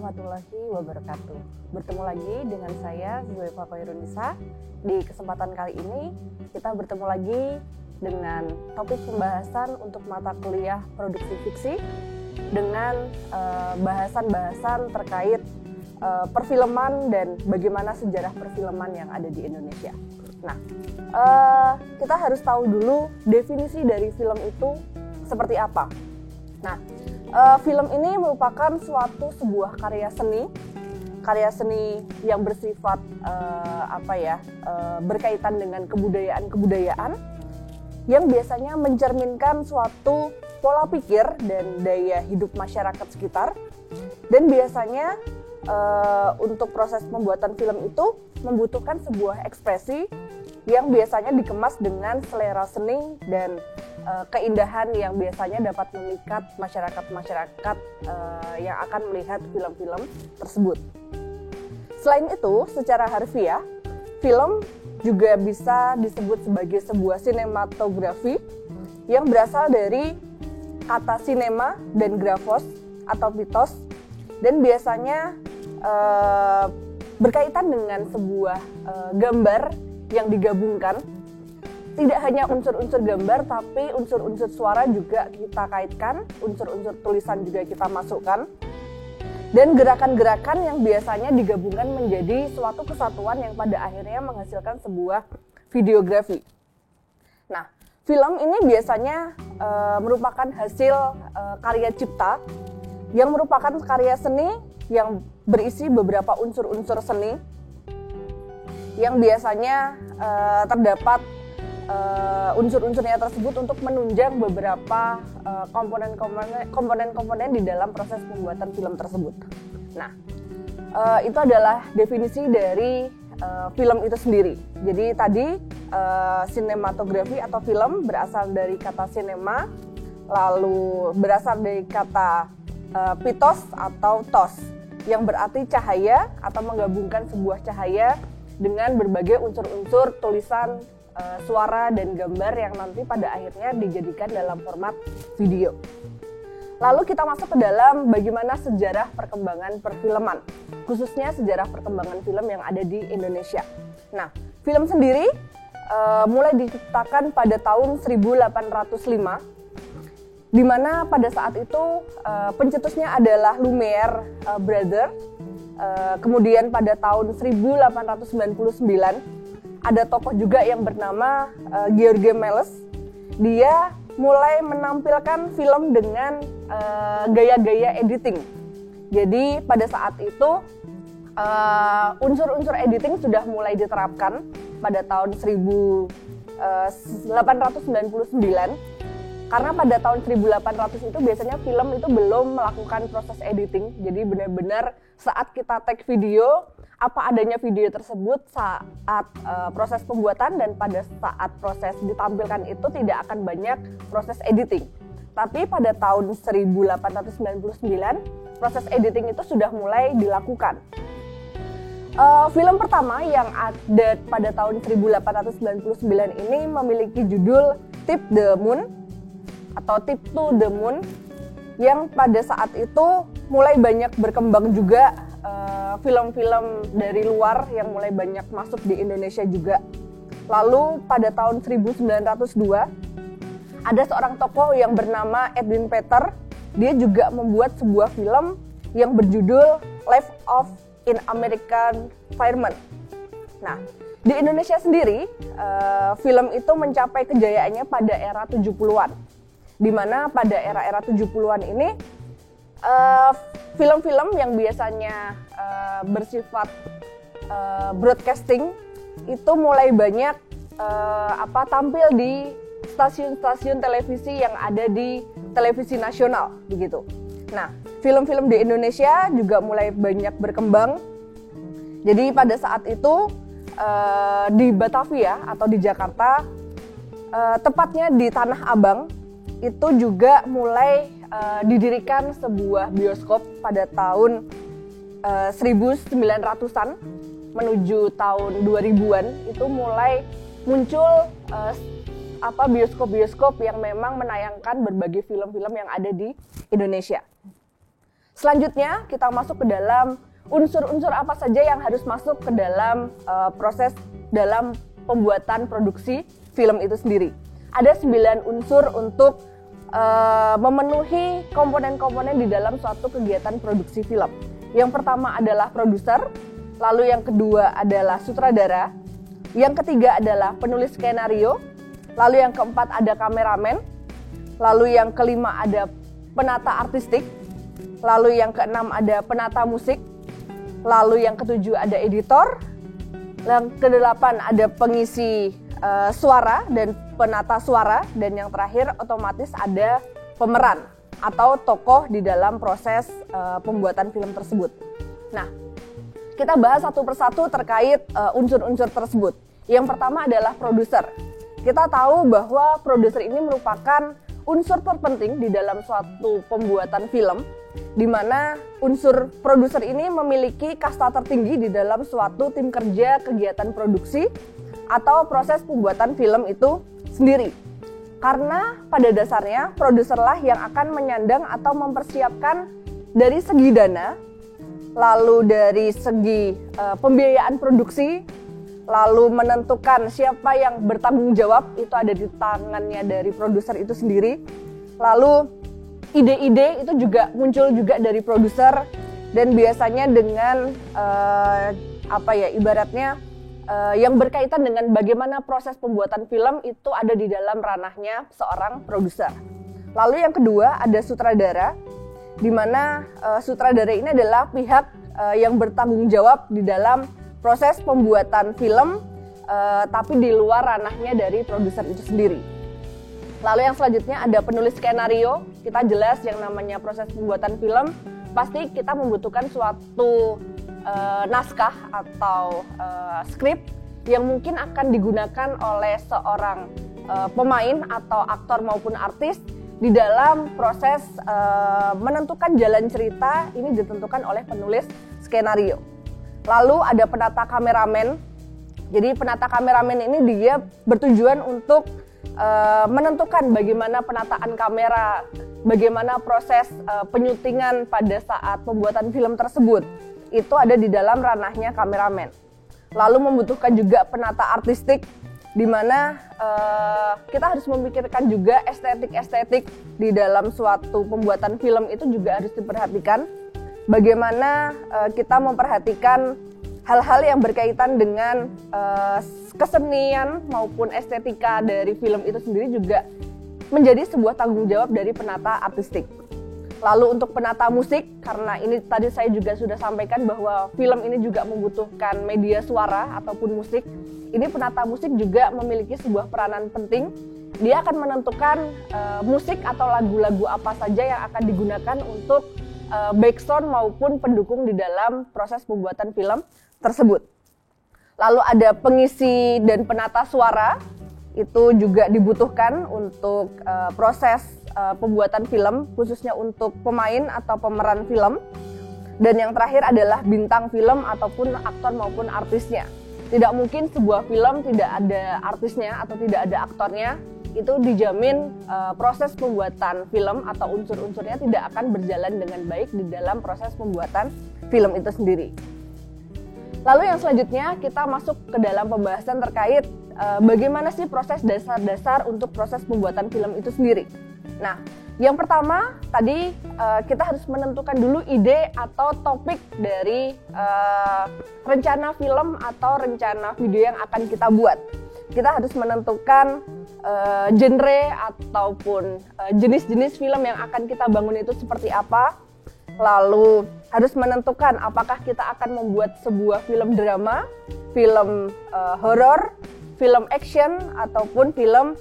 warahmatullahi wabarakatuh. Bertemu lagi dengan saya Zulfa Khairunisa. Di kesempatan kali ini kita bertemu lagi dengan topik pembahasan untuk mata kuliah produksi fiksi dengan bahasan-bahasan terkait perfilman dan bagaimana sejarah perfilman yang ada di Indonesia. Nah, kita harus tahu dulu definisi dari film itu seperti apa. Nah, film ini merupakan sebuah karya seni yang bersifat berkaitan dengan kebudayaan yang biasanya mencerminkan suatu pola pikir dan daya hidup masyarakat sekitar. Dan biasanya untuk proses pembuatan film itu membutuhkan sebuah ekspresi yang biasanya dikemas dengan selera seni dan keindahan yang biasanya dapat memikat masyarakat yang akan melihat film-film tersebut. Selain itu, secara harfiah, film juga bisa disebut sebagai sebuah sinematografi yang berasal dari kata sinema dan grafos atau mitos, dan biasanya berkaitan dengan sebuah gambar yang digabungkan. Tidak hanya unsur-unsur gambar, tapi unsur-unsur suara juga kita kaitkan, unsur-unsur tulisan juga kita masukkan, dan gerakan-gerakan yang biasanya digabungkan menjadi suatu kesatuan yang pada akhirnya menghasilkan sebuah videografi. Nah, film ini biasanya merupakan hasil karya cipta yang merupakan karya seni yang berisi beberapa unsur-unsur seni yang biasanya terdapat unsur-unsurnya tersebut untuk menunjang beberapa komponen-komponen di dalam proses pembuatan film tersebut. Nah, itu adalah definisi dari film itu sendiri. Jadi tadi sinematografi atau film berasal dari kata sinema, lalu berasal dari kata pitos atau tos, yang berarti cahaya atau menggabungkan sebuah cahaya dengan berbagai unsur-unsur tulisan, suara dan gambar yang nanti pada akhirnya dijadikan dalam format video. Lalu kita masuk ke dalam bagaimana sejarah perkembangan perfilman, khususnya sejarah perkembangan film yang ada di Indonesia. Nah, film sendiri mulai diciptakan pada tahun 1805, di mana pada saat itu pencetusnya adalah Lumiere Brother. Kemudian pada tahun 1899 ada tokoh juga yang bernama George Méliès. Dia mulai menampilkan film dengan gaya-gaya editing. Jadi pada saat itu unsur-unsur editing sudah mulai diterapkan pada tahun 1899. Karena pada tahun 1800 itu biasanya film itu belum melakukan proses editing. Jadi benar-benar saat kita take video, apa adanya video tersebut saat proses pembuatan, dan pada saat proses ditampilkan itu tidak akan banyak proses editing. Tapi pada tahun 1899 proses editing itu sudah mulai dilakukan. Film pertama yang ada pada tahun 1899 ini memiliki judul Tip the Moon atau Tip to the Moon, yang pada saat itu mulai banyak berkembang juga film-film dari luar yang mulai banyak masuk di Indonesia juga. Lalu pada tahun 1902 ada seorang tokoh yang bernama Edwin Peter. Dia juga membuat sebuah film yang berjudul Life of in American Fireman. Nah, di Indonesia sendiri film itu mencapai kejayaannya pada era 70-an. Di mana pada era-era 70-an ini film-film yang biasanya bersifat broadcasting itu mulai banyak tampil di stasiun-stasiun televisi yang ada di televisi nasional begitu. Nah, film-film di Indonesia juga mulai banyak berkembang. Jadi pada saat itu di Batavia atau di Jakarta, tepatnya di Tanah Abang, itu juga mulai didirikan sebuah bioskop pada tahun 1900-an menuju tahun 2000-an. Itu mulai muncul bioskop-bioskop yang memang menayangkan berbagai film-film yang ada di Indonesia. Selanjutnya kita masuk ke dalam unsur-unsur apa saja yang harus masuk ke dalam proses dalam pembuatan produksi film itu sendiri. Ada 9 unsur untuk memenuhi komponen-komponen di dalam suatu kegiatan produksi film. Yang pertama adalah produser, lalu yang kedua adalah sutradara, yang ketiga adalah penulis skenario, lalu yang keempat ada kameramen, lalu yang kelima ada penata artistik, lalu yang keenam ada penata musik, lalu yang ketujuh ada editor, yang kedelapan ada pengisi suara dan penata suara, dan yang terakhir otomatis ada pemeran atau tokoh di dalam proses pembuatan film tersebut. Nah, kita bahas satu persatu terkait unsur-unsur tersebut. Yang pertama adalah produser. Kita tahu bahwa produser ini merupakan unsur terpenting di dalam suatu pembuatan film, di mana unsur produser ini memiliki kasta tertinggi di dalam suatu tim kerja kegiatan produksi atau proses pembuatan film itu sendiri. Karena pada dasarnya produserlah yang akan menyandang atau mempersiapkan dari segi dana, lalu dari segi pembiayaan produksi, lalu menentukan siapa yang bertanggung jawab, itu ada di tangannya dari produser itu sendiri. Lalu ide-ide itu juga muncul juga dari produser, dan biasanya dengan ibaratnya yang berkaitan dengan bagaimana proses pembuatan film itu ada di dalam ranahnya seorang produser. Lalu yang kedua ada sutradara, di mana sutradara ini adalah pihak yang bertanggung jawab di dalam proses pembuatan film, tapi di luar ranahnya dari produser itu sendiri. Lalu yang selanjutnya ada penulis skenario. Kita jelas yang namanya proses pembuatan film, pasti kita membutuhkan suatu naskah atau skrip yang mungkin akan digunakan oleh seorang pemain atau aktor maupun artis di dalam proses menentukan jalan cerita. Ini ditentukan oleh penulis skenario. Lalu ada penata kameramen. Jadi penata kameramen ini dia bertujuan untuk menentukan bagaimana penataan kamera, bagaimana proses penyutingan pada saat pembuatan film tersebut. Itu ada di dalam ranahnya kameramen. Lalu membutuhkan juga penata artistik, di mana kita harus memikirkan juga estetik-estetik di dalam suatu pembuatan film itu juga harus diperhatikan. Bagaimana kita memperhatikan hal-hal yang berkaitan dengan kesenian maupun estetika dari film itu sendiri juga menjadi sebuah tanggung jawab dari penata artistik. Lalu untuk penata musik, karena ini tadi saya juga sudah sampaikan bahwa film ini juga membutuhkan media suara ataupun musik. Ini penata musik juga memiliki sebuah peranan penting. Dia akan menentukan musik atau lagu-lagu apa saja yang akan digunakan untuk background maupun pendukung di dalam proses pembuatan film tersebut. Lalu ada pengisi dan penata suara, itu juga dibutuhkan untuk proses pembuatan film, khususnya untuk pemain atau pemeran film. Dan yang terakhir adalah bintang film ataupun aktor maupun artisnya. Tidak mungkin sebuah film tidak ada artisnya atau tidak ada aktornya. Itu dijamin proses pembuatan film atau unsur-unsurnya tidak akan berjalan dengan baik di dalam proses pembuatan film itu sendiri. Lalu yang selanjutnya kita masuk ke dalam pembahasan terkait bagaimana sih proses dasar-dasar untuk proses pembuatan film itu sendiri. Nah, yang pertama tadi kita harus menentukan dulu ide atau topik dari rencana film atau rencana video yang akan kita buat. Kita harus menentukan genre ataupun jenis-jenis film yang akan kita bangun itu seperti apa. Lalu harus menentukan apakah kita akan membuat sebuah film drama, film horor, film action, ataupun film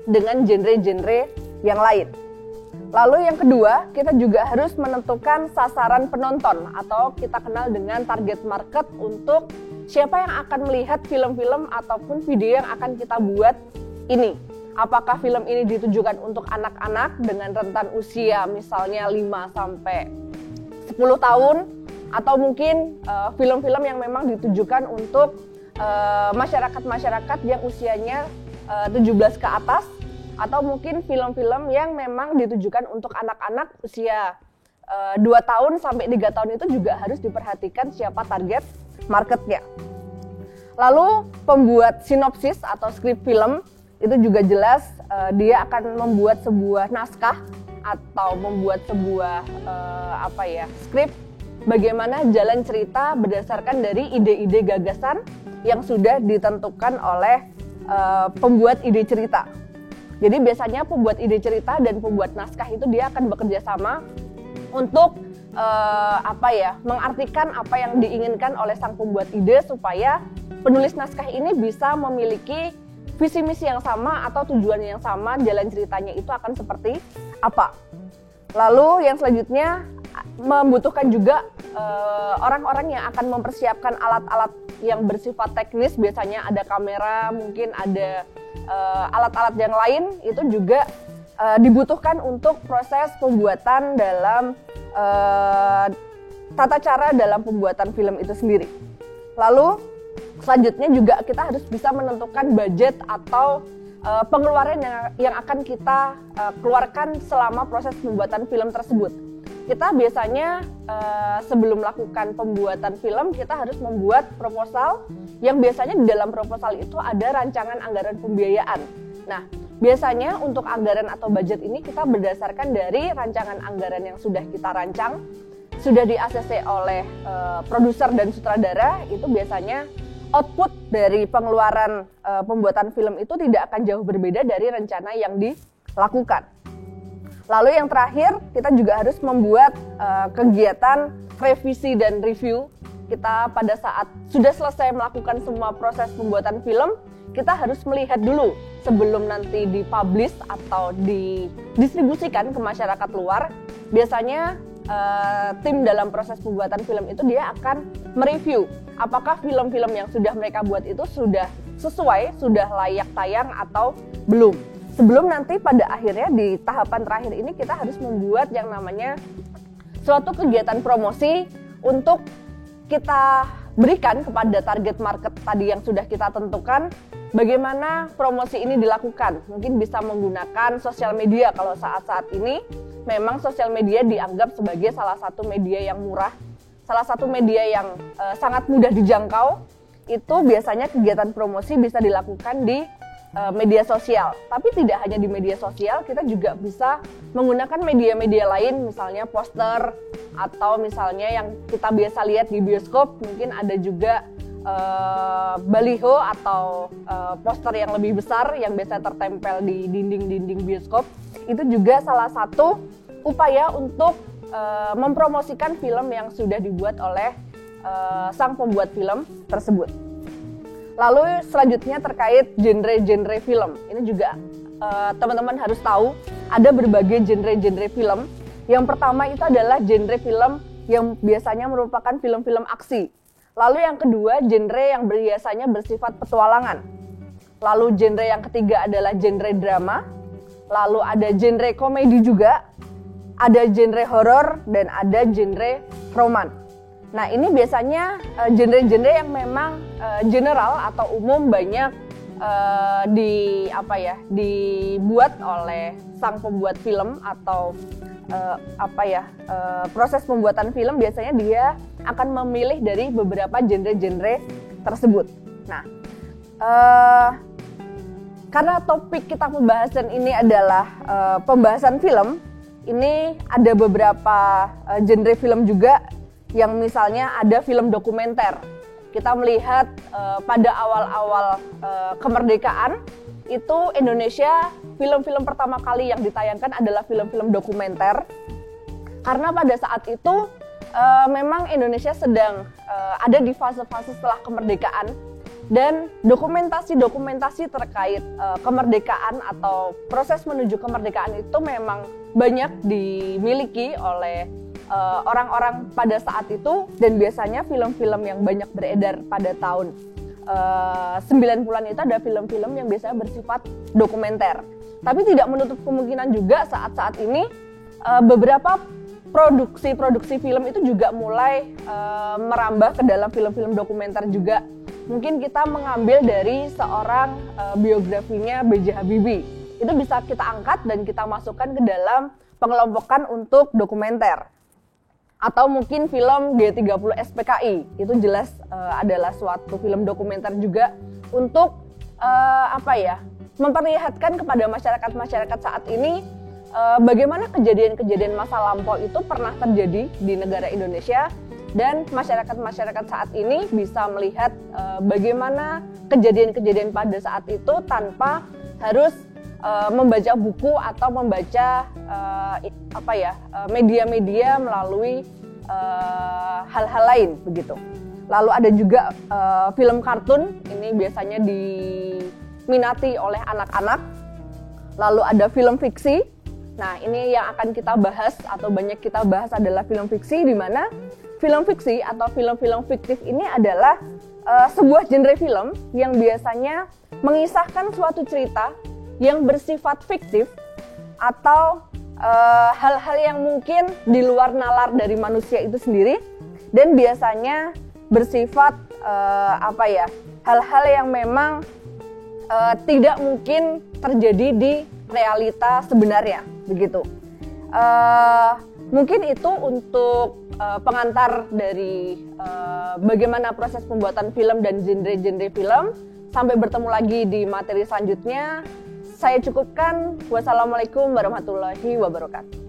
dengan genre-genre yang lain. Lalu yang kedua, kita juga harus menentukan sasaran penonton atau kita kenal dengan target market untuk siapa yang akan melihat film-film ataupun video yang akan kita buat ini. Apakah film ini ditujukan untuk anak-anak dengan rentan usia misalnya 5 sampai 10 tahun, atau mungkin film-film yang memang ditujukan untuk masyarakat-masyarakat yang usianya 17 ke atas, atau mungkin film-film yang memang ditujukan untuk anak-anak usia 2 tahun sampai 3 tahun itu juga harus diperhatikan siapa target marketnya. Lalu pembuat sinopsis atau skrip film itu juga jelas dia akan membuat sebuah naskah atau membuat sebuah skrip bagaimana jalan cerita berdasarkan dari ide-ide gagasan yang sudah ditentukan oleh pembuat ide cerita. Jadi biasanya pembuat ide cerita dan pembuat naskah itu dia akan bekerja sama untuk mengartikan apa yang diinginkan oleh sang pembuat ide supaya penulis naskah ini bisa memiliki visi misi yang sama atau tujuan yang sama, jalan ceritanya itu akan seperti apa. Lalu yang selanjutnya membutuhkan juga orang-orang yang akan mempersiapkan alat-alat yang bersifat teknis, biasanya ada kamera, mungkin ada alat-alat yang lain, itu juga dibutuhkan untuk proses pembuatan dalam tata cara dalam pembuatan film itu sendiri. Lalu selanjutnya juga kita harus bisa menentukan budget atau pengeluaran yang akan kita keluarkan selama proses pembuatan film tersebut. Kita biasanya sebelum melakukan pembuatan film, kita harus membuat proposal yang biasanya di dalam proposal itu ada rancangan anggaran pembiayaan. Nah, biasanya untuk anggaran atau budget ini kita berdasarkan dari rancangan anggaran yang sudah kita rancang, sudah di-ACC oleh produser dan sutradara, itu biasanya output dari pengeluaran pembuatan film itu tidak akan jauh berbeda dari rencana yang dilakukan. Lalu yang terakhir, kita juga harus membuat kegiatan revisi dan review. Kita pada saat sudah selesai melakukan semua proses pembuatan film, kita harus melihat dulu sebelum nanti dipublish atau didistribusikan ke masyarakat luar. Biasanya tim dalam proses pembuatan film itu dia akan mereview apakah film-film yang sudah mereka buat itu sudah sesuai, sudah layak tayang atau belum. Sebelum nanti pada akhirnya di tahapan terakhir ini kita harus membuat yang namanya suatu kegiatan promosi untuk kita berikan kepada target market tadi yang sudah kita tentukan. Bagaimana promosi ini dilakukan? Mungkin bisa menggunakan sosial media. Kalau saat-saat ini memang sosial media dianggap sebagai salah satu media yang murah, salah satu media yang sangat mudah dijangkau. Itu biasanya kegiatan promosi bisa dilakukan di media sosial. Tapi tidak hanya di media sosial, kita juga bisa menggunakan media-media lain, misalnya poster atau misalnya yang kita biasa lihat di bioskop, mungkin ada juga baliho atau poster yang lebih besar yang biasa tertempel di dinding-dinding bioskop. Itu juga salah satu upaya untuk mempromosikan film yang sudah dibuat oleh sang pembuat film tersebut. Lalu selanjutnya terkait genre-genre film. Ini juga teman-teman harus tahu ada berbagai genre-genre film. Yang pertama itu adalah genre film yang biasanya merupakan film-film aksi. Lalu yang kedua genre yang biasanya bersifat petualangan. Lalu genre yang ketiga adalah genre drama. Lalu ada genre komedi juga. Ada genre horor dan ada genre roman. Nah, ini biasanya genre-genre yang memang general atau umum banyak dibuat oleh sang pembuat film atau proses pembuatan film biasanya dia akan memilih dari beberapa genre-genre tersebut. Nah, karena topik kita pembahasan ini adalah pembahasan film, ini ada beberapa genre film juga. Yang misalnya ada film dokumenter. Kita melihat pada awal-awal kemerdekaan itu Indonesia film-film pertama kali yang ditayangkan adalah film-film dokumenter. Karena pada saat itu memang Indonesia sedang ada di fase-fase setelah kemerdekaan dan dokumentasi-dokumentasi terkait kemerdekaan atau proses menuju kemerdekaan itu memang banyak dimiliki oleh orang-orang pada saat itu, dan biasanya film-film yang banyak beredar pada tahun 90-an itu ada film-film yang biasanya bersifat dokumenter. Tapi tidak menutup kemungkinan juga saat-saat ini beberapa produksi film itu juga mulai merambah ke dalam film-film dokumenter juga. Mungkin kita mengambil dari seorang biografinya B.J. Habibie. Itu bisa kita angkat dan kita masukkan ke dalam pengelompokan untuk dokumenter. Atau mungkin film G30 SPKI, itu jelas adalah suatu film dokumenter juga untuk memperlihatkan kepada masyarakat saat ini bagaimana kejadian-kejadian masa lampau itu pernah terjadi di negara Indonesia, dan masyarakat saat ini bisa melihat bagaimana kejadian-kejadian pada saat itu tanpa harus membaca buku atau membaca media-media melalui hal-hal lain begitu. Lalu ada juga film kartun, ini biasanya diminati oleh anak-anak. Lalu ada film fiksi. Nah, ini yang akan kita bahas atau banyak kita bahas adalah film fiksi, di mana film fiksi atau film-film fiktif ini adalah sebuah genre film yang biasanya mengisahkan suatu cerita yang bersifat fiktif atau hal-hal yang mungkin di luar nalar dari manusia itu sendiri, dan biasanya bersifat hal-hal yang memang tidak mungkin terjadi di realita sebenarnya begitu. Mungkin itu untuk pengantar dari bagaimana proses pembuatan film dan genre-genre film. Sampai bertemu lagi di materi selanjutnya. Saya cukupkan. Wassalamualaikum warahmatullahi wabarakatuh.